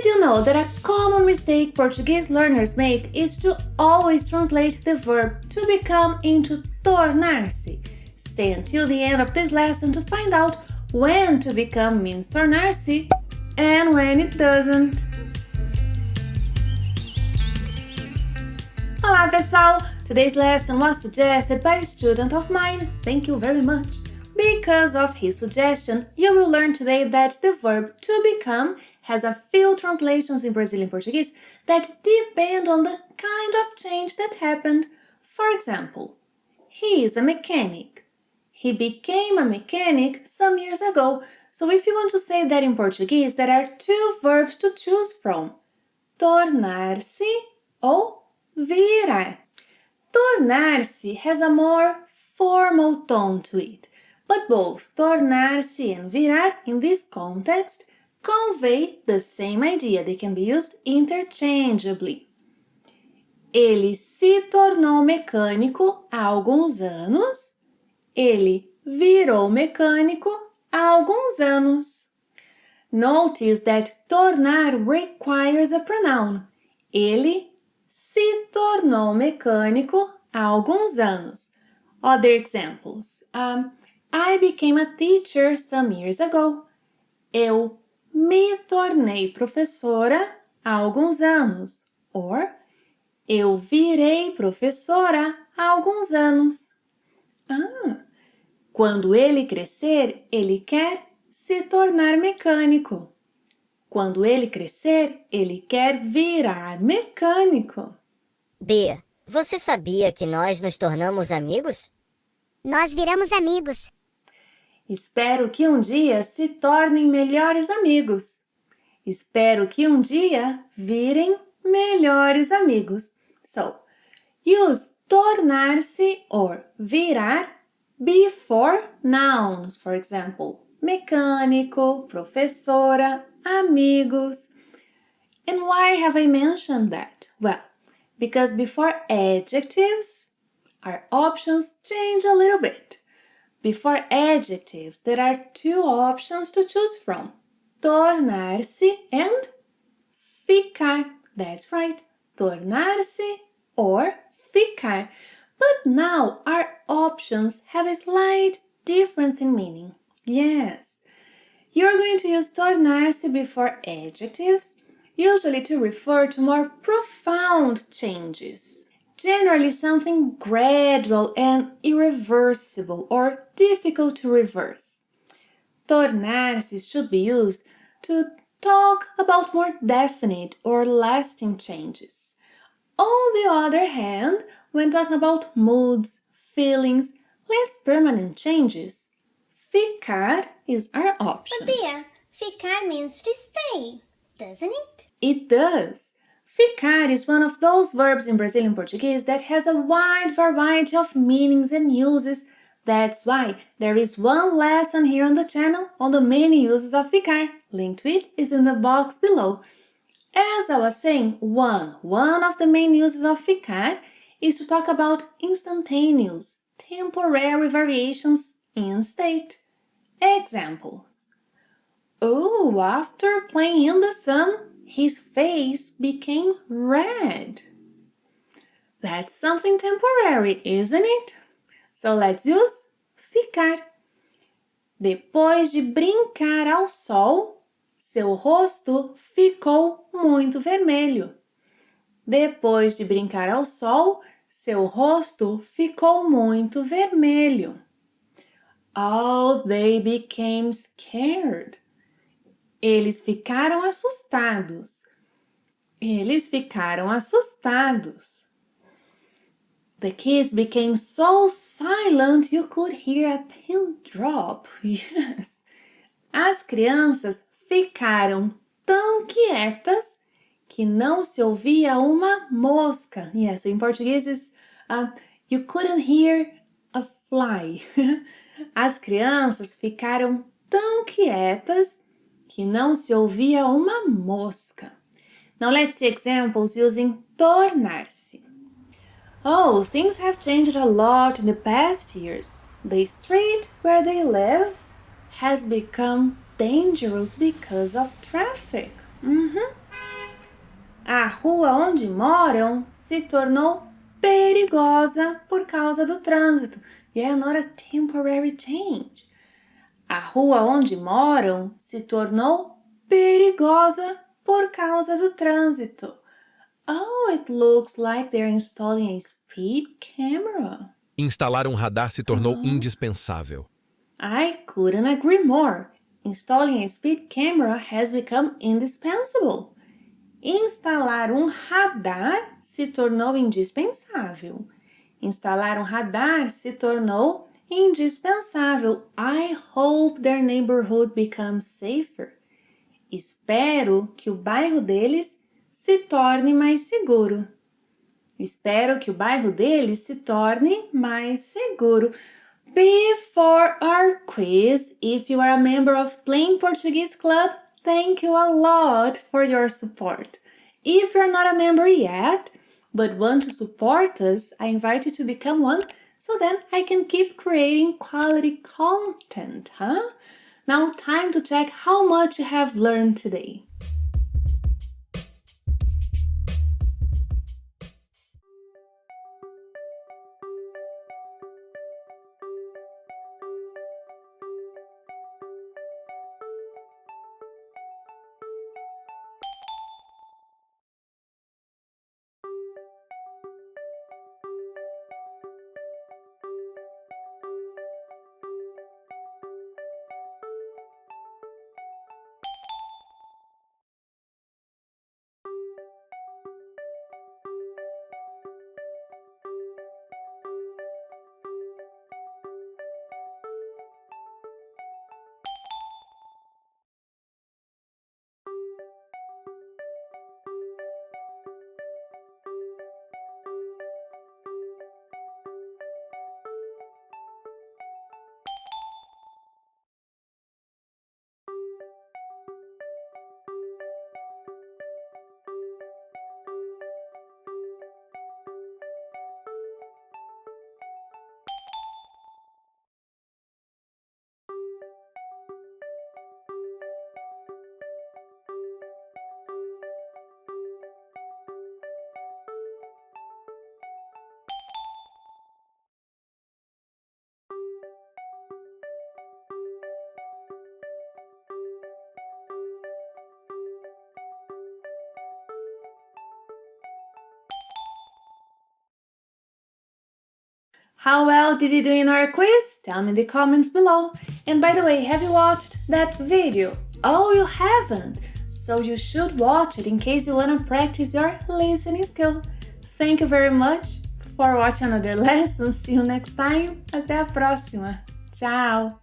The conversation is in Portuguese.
Did you know that a common mistake Portuguese learners make is to always translate the verb to become into tornar-se? Stay until the end of this lesson to find out when to become means tornar-se and when it doesn't. Olá pessoal! Today's lesson was suggested by a student of mine. Thank you very much. Because of his suggestion, you will learn today that the verb to become has a few translations in Brazilian Portuguese that depend on the kind of change that happened. For example, he is a mechanic. He became a mechanic some years ago. So if you want to say that in Portuguese, there are two verbs to choose from: tornar-se or virar. Tornar-se has a more formal tone to it, but both tornar-se and virar in this context convey the same idea. They can be used interchangeably. Ele se tornou mecânico há alguns anos. Ele virou mecânico há alguns anos. Notice that tornar requires a pronoun. Ele se tornou mecânico há alguns anos. Other examples. I became a teacher some years ago. Eu me tornei professora há alguns anos. Or, eu virei professora há alguns anos. Quando ele crescer, ele quer se tornar mecânico. Quando ele crescer, ele quer virar mecânico. B. Você sabia que nós nos tornamos amigos? Nós viramos amigos. Espero que um dia se tornem melhores amigos. Espero que um dia virem melhores amigos. So, use tornar-se or virar before nouns, for example, mecânico, professora, amigos. And why have I mentioned that? Well, because before adjectives, our options change a little bit. Before adjectives, there are two options to choose from: tornar-se and ficar. That's right, tornar-se or ficar. But now our options have a slight difference in meaning. Yes, you're going to use tornar-se before adjectives, usually to refer to more profound changes. Generally something gradual and irreversible or difficult to reverse. Tornar-se should be used to talk about more definite or lasting changes. On the other hand, when talking about moods, feelings, less permanent changes, ficar is our option. But Bia, ficar means to stay, doesn't it? It does. Ficar is one of those verbs in Brazilian Portuguese that has a wide variety of meanings and uses. That's why there is one lesson here on the channel on the many uses of ficar. Link to it is in the box below. As I was saying, one of the main uses of ficar is to talk about instantaneous, temporary variations in state. Examples. Oh, after playing in the sun, his face became red. That's something temporary, isn't it? So let's use ficar. Depois de brincar ao sol, seu rosto ficou muito vermelho. Depois de brincar ao sol, seu rosto ficou muito vermelho. Oh, they became scared. Eles ficaram assustados. Eles ficaram assustados. The kids became so silent you could hear a pin drop. Yes. As crianças ficaram tão quietas que não se ouvia uma mosca. Yes, in Portuguese is you couldn't hear a fly. As crianças ficaram tão quietas que não se ouvia uma mosca. Now let's see examples using tornar-se. Oh, things have changed a lot in the past years. The street where they live has become dangerous because of traffic. A rua onde moram se tornou perigosa por causa do trânsito. Yeah, not a temporary change. A rua onde moram se tornou perigosa por causa do trânsito. Oh, it looks like they're installing a speed camera. Instalar um radar se tornou indispensável. I couldn't agree more. Installing a speed camera has become indispensable. Instalar um radar se tornou indispensável. Instalar um radar se tornou indispensável. I hope their neighborhood becomes safer. Espero que o bairro deles se torne mais seguro. Espero que o bairro deles se torne mais seguro. Before our quiz, if you are a member of Plain Portuguese Club, thank you a lot for your support. If you're not a member yet, but want to support us, I invite you to become one so then I can keep creating quality content, huh? Now time to check how much you have learned today. How well did you do in our quiz? Tell me in the comments below. And by the way, have you watched that video? Oh, you haven't? So you should watch it in case you want to practice your listening skill. Thank you very much for watching another lesson. See you next time. Até a próxima. Tchau!